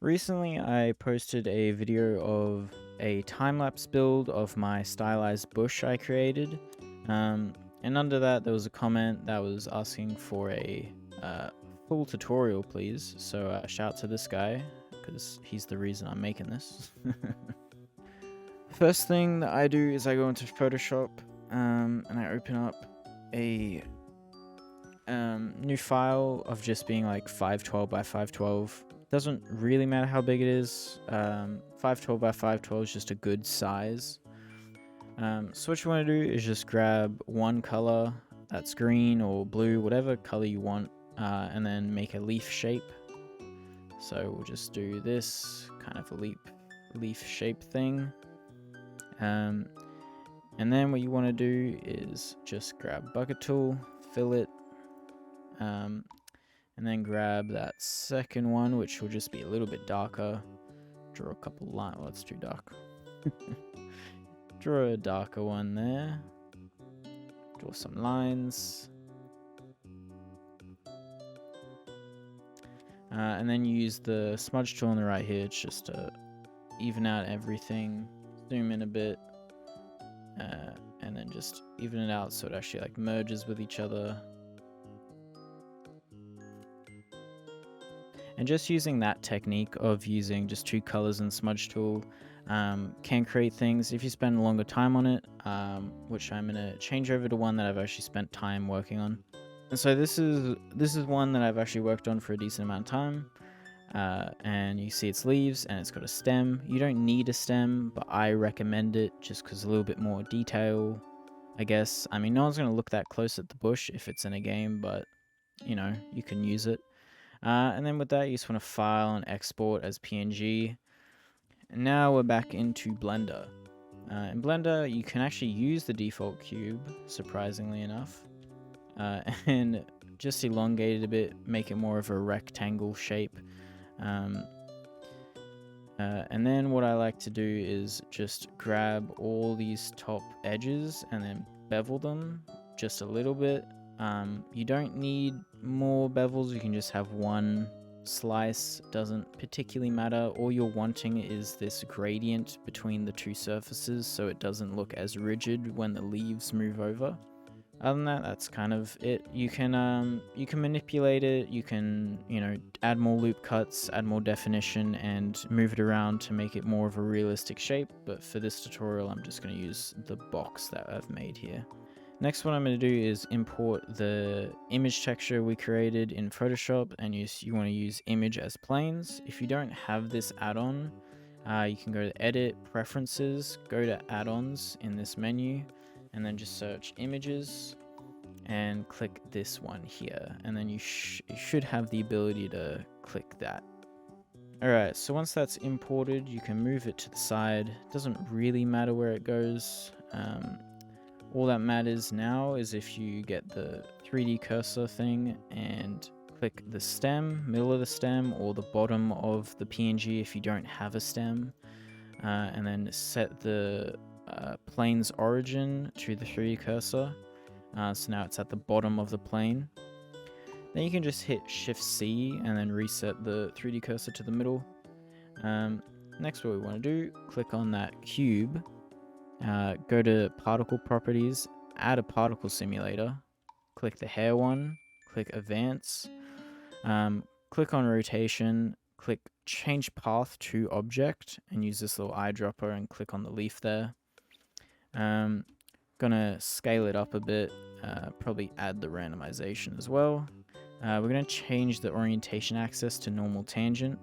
Recently, I posted a video of a time-lapse build of my stylized bush I created. And under that, there was a comment that was asking for a full tutorial, please. So shout out to this guy, because he's the reason I'm making this. First thing that I do is I go into Photoshop and I open up a new file of just being like 512 by 512. Doesn't really matter how big it is. 512 by 512 is just a good size. So what you want to do is just grab one color that's green or blue, whatever color you want, and then make a leaf shape. So we'll just do this kind of a leaf shape thing. And then what you want to do is just grab bucket tool, fill it, and then grab that second one, which will just be a little bit darker. Draw a couple lines. Oh, it's too dark. Draw a darker one there. Draw some lines. And then use the smudge tool on the right here just to even out everything. Zoom in a bit. And then just even it out so it actually like merges with each other. And just using that technique of using just two colors and smudge tool can create things if you spend a longer time on it, which I'm going to change over to one that I've actually spent time working on. And so this is one that I've actually worked on for a decent amount of time. And you see its leaves and it's got a stem. You don't need a stem, but I recommend it just because a little bit more detail, I guess. I mean, no one's going to look that close at the bush if it's in a game, but you know, you can use it. And then with that, you just want to file and export as PNG. And now we're back into Blender. In Blender, you can actually use the default cube, surprisingly enough, and just elongate it a bit, make it more of a rectangle shape. And then what I like to do is just grab all these top edges and then bevel them just a little bit. You don't need more bevels, you can just have one slice, doesn't particularly matter. All you're wanting is this gradient between the two surfaces so it doesn't look as rigid when the leaves move over. Other than that, that's kind of it. You can manipulate it, you can, add more loop cuts, add more definition, and move it around to make it more of a realistic shape, but for this tutorial I'm just going to use the box that I've made here. Next, what I'm going to do is import the image texture we created in Photoshop, and you want to use image as planes. If you don't have this add-on, you can go to Edit, Preferences, go to Add-ons in this menu, and then just search Images, and click this one here, and then you should have the ability to click that. Alright, so once that's imported, you can move it to the side. Doesn't really matter where it goes. All that matters now is if you get the 3D cursor thing and click the stem, middle of the stem, or the bottom of the PNG if you don't have a stem, and then set the plane's origin to the 3D cursor. So now it's at the bottom of the plane. Then you can just hit Shift C and then reset the 3D cursor to the middle. Next, what we want to do, click on that cube. Go to particle properties, add a particle simulator, click the hair one, click advance, click on rotation, click change path to object, and use this little eyedropper and click on the leaf there. Gonna scale it up a bit, probably add the randomization as well. We're gonna change the orientation axis to normal tangent.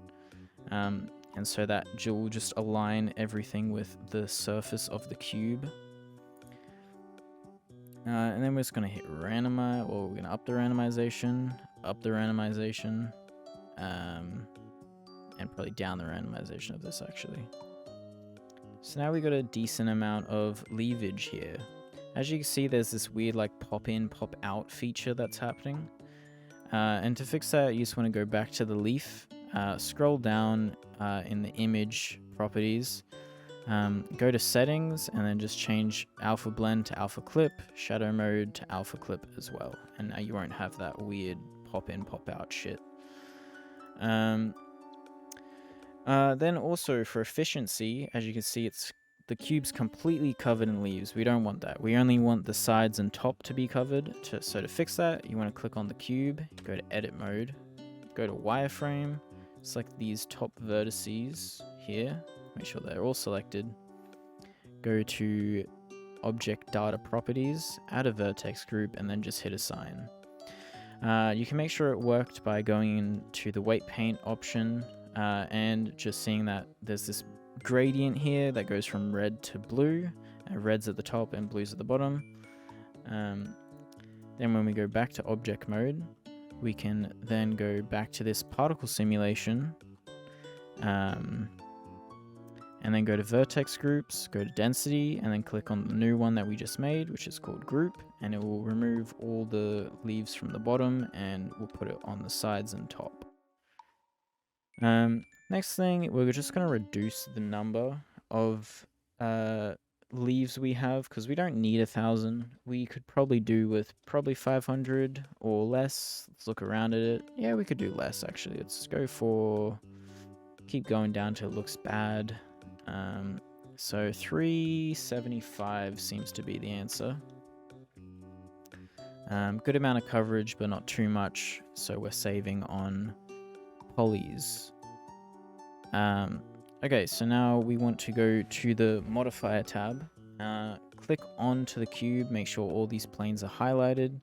And so that will just align everything with the surface of the cube. And then we're just going to hit randomize, well, we're going to up the randomization, and probably down the randomization of this actually. So now we got a decent amount of leavage here. As you can see, there's this weird like pop in, pop out feature that's happening. And to fix that, you just want to go back to the leaf, scroll down in the image properties, go to settings, and then just change alpha blend to alpha clip, shadow mode to alpha clip as well. And now you won't have that weird pop in, pop out shit. Then also for efficiency, as you can see, the cube's completely covered in leaves. We don't want that. We only want the sides and top to be covered. So to fix that, you want to click on the cube, go to edit mode, go to wireframe, select these top vertices here, make sure they're all selected, go to object data properties, add a vertex group, and then just hit assign. You can make sure it worked by going into the weight paint option and just seeing that there's this gradient here that goes from red to blue. Red's at the top and blue's at the bottom. Then when we go back to object mode, we can then go back to this particle simulation and then go to vertex groups, go to density, and then click on the new one that we just made, which is called group, and it will remove all the leaves from the bottom and we'll put it on the sides and top. Next thing, we're just going to reduce the number of leaves we have because we don't need 1,000. We could probably do with 500 or less. Let's look around at it. Yeah, we could do less actually. Let's go for, keep going down till it looks bad. So 375 seems to be the answer. Good amount of coverage, but not too much. So we're saving on polys. Okay, so now we want to go to the modifier tab. Click onto the cube, make sure all these planes are highlighted,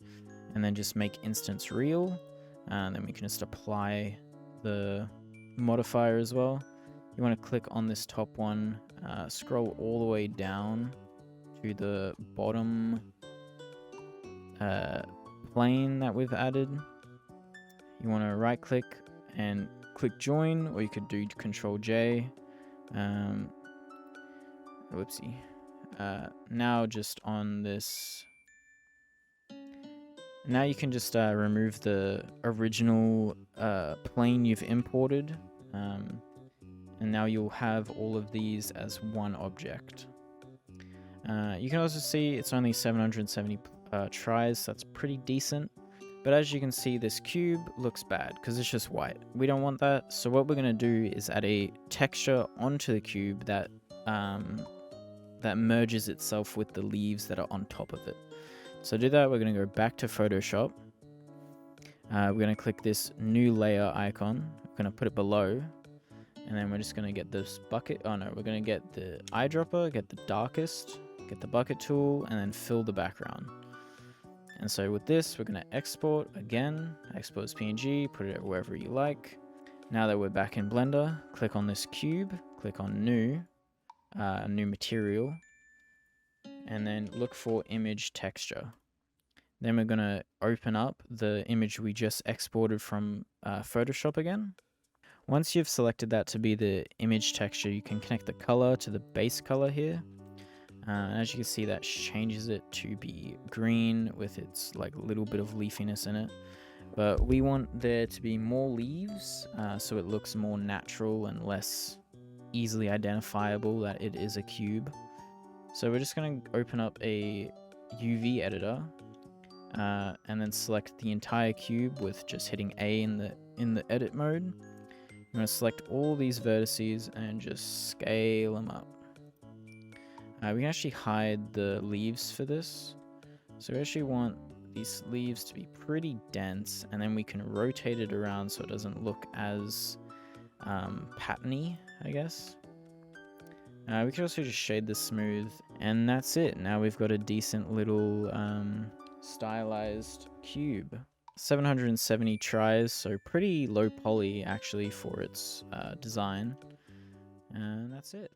and then just make instance real. Then we can just apply the modifier as well. You want to click on this top one, scroll all the way down to the bottom plane that we've added. You want to right click and click join, or you could do Control J. Whoopsie. Now just on this, now you can just remove the original plane you've imported, and now you'll have all of these as one object. You can also see it's only 770 tries, so that's pretty decent. But as you can see, this cube looks bad because it's just white. We don't want that, so what we're going to do is add a texture onto the cube that that merges itself with the leaves that are on top of it. So to do that, we're going to go back to Photoshop. We're going to click this new layer icon. We're going to put it below, and then we're just going to get this bucket. Oh no, we're going to get the eyedropper, get the darkest, get the bucket tool, and then fill the background. And so with this, we're going to export again, export as PNG, put it wherever you like. Now that we're back in Blender, click on this cube, click on new material, and then look for image texture. Then we're going to open up the image we just exported from Photoshop again. Once you've selected that to be the image texture, you can connect the color to the base color here. As you can see, that changes it to be green with its like little bit of leafiness in it. But we want there to be more leaves, so it looks more natural and less easily identifiable that it is a cube. So we're just going to open up a UV editor, and then select the entire cube with just hitting A in the edit mode. I'm going to select all these vertices and just scale them up. We can actually hide the leaves for this. So we actually want these leaves to be pretty dense, and then we can rotate it around so it doesn't look as patterny, I guess. We can also just shade this smooth, and that's it. Now we've got a decent little stylized cube. 770 tries, so pretty low poly actually for its design. And that's it.